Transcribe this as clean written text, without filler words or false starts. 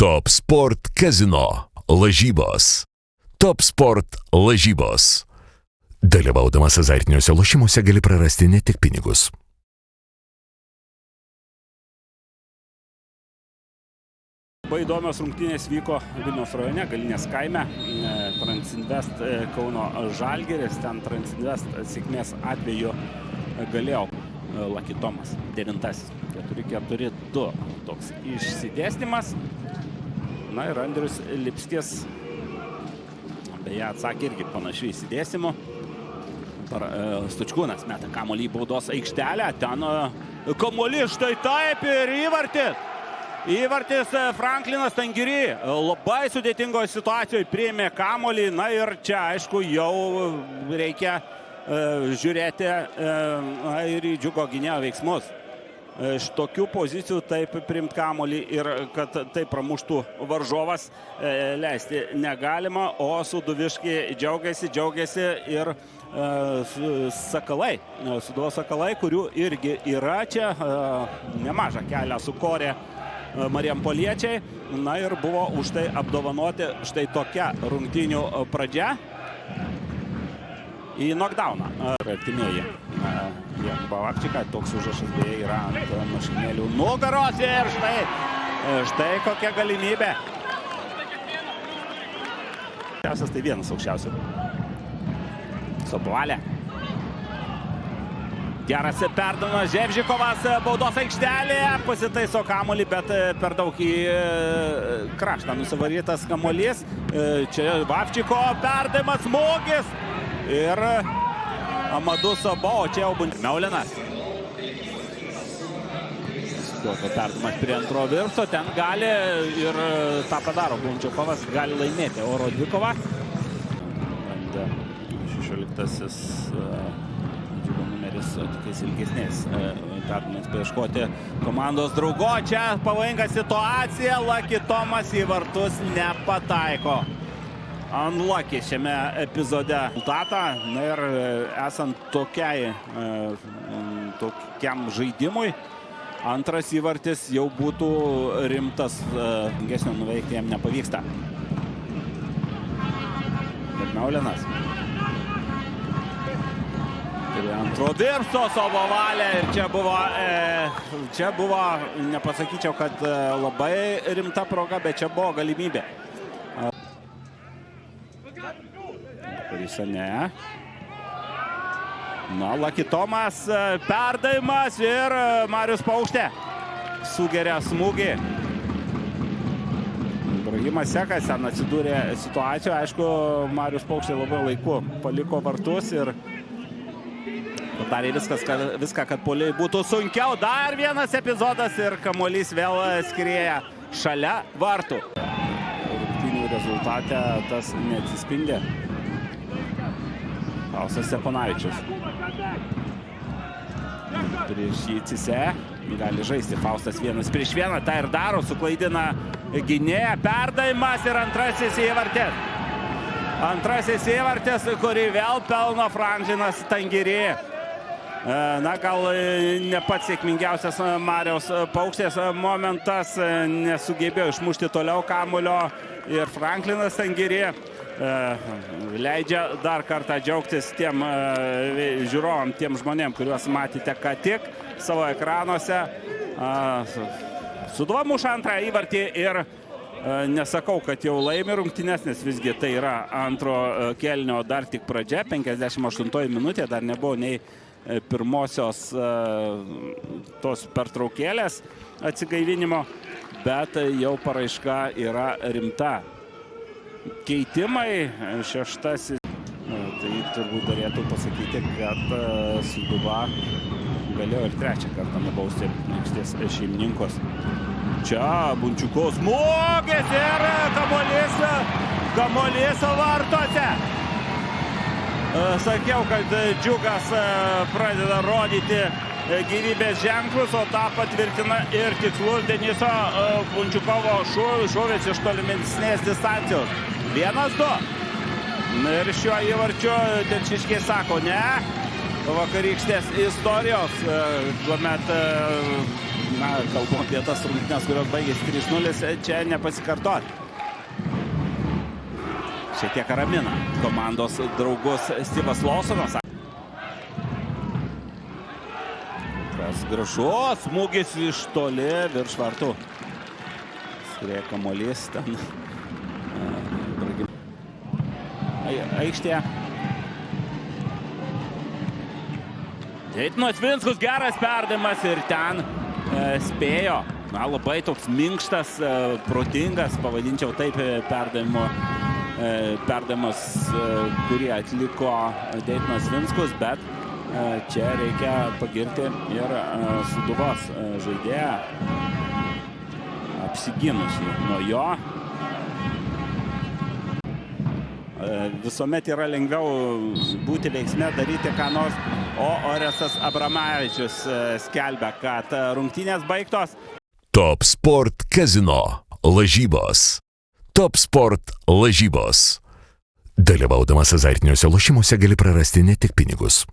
Top Sport Casino lažybos. Top Sport lažybos. Dalyvaudamas azartiniuose lošimuose gali prarasti ne tik pinigus. Labai įdomios rungtynės vyko Vilniaus rajone, Galinės kaime. Transinvest Kauno Žalgiris. Ten Transinvest sėkmės atveju galėjo Lucky Tomas, 9. 4-4-2 toks išsidėstymas. Na ir Andrius Lipskis beje atsakė irgi panašių išsidėstymų. Stučkūnas meta kamuolį į baudos aikštelę. Ten kamuolys štai taip ir įvartis. Įvartis Franklinas Tangiry. Labai sudėtingoje situacijoje priėmė kamuolį. Na ir čia aišku jau reikia žiūrėti ir į Džiugo gynėjo veiksmus. Iš tokių pozicijų taip priimti kamuolį ir kad taip pramuštų varžovas leisti negalima, o Sūduviškiai džiaugiasi ir Sakalai. Sūduvos Sakalai, kurių irgi yra čia nemažą kelią sukorė marijampoliečiai. Na ir buvo už tai apdovanoti štai tokia rungtynių pradžia į knockdowną. Artimieji Bavapčiką, toks užrašas beje yra ant mašinėlių nugaros ir štai kokia galimybė. Tai vienas aukščiausių. Sobovalė. Geras perdavimas, Ževžikovas baudos aikštelėje, pasitaiso kamuolį, bet per daug į kraštą nusivarytas kamuolys. Čia Vavčiko perdavimas, smūgis ir Amadus Sabo, čia jau Meulinas. Perdavimas prie antro virsto, ten gali ir tą padaro. Blumčiukovas gali laimėti oro dvikovą. 16-asis numeris tokiais ilgesniais perdavimas paieškoti komandos draugo. Čia pavojinga situacija, Lucky Tomas į vartus nepataiko. Unlucky šiame epizode rezultatą. Na ir esant tokiam žaidimui, antras įvartis jau būtų rimtas. Gesnio nuveikti jam nepavyksta. Bet Meulinas. Antro virsto Sobovalė ir čia buvo, nepasakyčiau, kad labai rimta proga, bet čia buvo galimybė. Parisane. Na, Lucky Tomas perdavimas ir Marius Paukštė sugeria smūgį. Ibrahimas Sekas ten atsidūrė situacijoje. Aišku, Marius Paukštė labai laiku paliko vartus ir padarė viską, kad puolėjui būtų sunkiau. Dar vienas epizodas ir kamuolys vėl skrieja šalia vartų. Rungtynių rezultate tas neatsispindė. Faustas Steponavičius. Prieš jį Cise gali žaisti. Faustas 1-1. Tai ir daro, suklaidina gynėją. Perdavimas ir antrasis įvartis. Antrasis įvartis, kurį vėl pelno Franklinas Tangiry. Na, gal ne pats sėkmingiausias Mariaus Paukštės momentas. Nesugebėjo išmušti toliau kamuolio ir Franklinas Tangiry leidžia dar kartą džiaugtis tiem žiūrovam, tiem žmonėm, kuriuos matėte ką tik savo ekranuose. Sūduva muša antrą įvartį ir nesakau, kad jau laimi rungtynes, nes visgi tai yra antro kėlinio dar tik pradžia, 58 minutė, dar nebuvo nei pirmosios tos pertraukėlės atsigaivinimo, bet jau paraiška yra rimta. Keitimai, šeštasis. Tai turbūt darėtų pasakyti, kad Sūduva galėjo ir trečią kartą nubausti aikštės šeimininkus. Čia Bunčiukos smūgis ir kamuolys vartuose. Sakiau, kad Džiugas pradeda rodyti gyvybės ženklus, o tą patvirtina ir tikslus Deniso Bunčiukovo šūvis iš tolimesnės distancijos. 1-2. Ir šiuo įvarčiu telšiškiai sako ne. Vakarykštės istorijos, kuomet Na, kalbu apie tas rungtynes, kurios baigėsi 3-0, čia nepasikartoti. Šiek tiek ramina komandos draugus Styvas Lawsonas. Gražus smūgis iš toli virš vartų. Skrieja kamuolys ten. Aikštėje. Deitonas Vinskus, geras perdavimas ir ten spėjo. Na, labai toks minkštas, protingas, pavadinčiau taip, perdavimas, kurį atliko Deitonas Vinskus, bet čia reikia pagirti ir Sūduvos žaidėją, apsiginusi nuo jo. Visuomet yra lengviau būti veiksme, daryti ką nors, o Orestas Abramavičius skelbia, kad rungtynės baigtos. Top Sport Kazino lažybos. Top Sport lažybos. Dalyvaudamas azartiniuose lošimuose gali prarasti ne tik pinigus.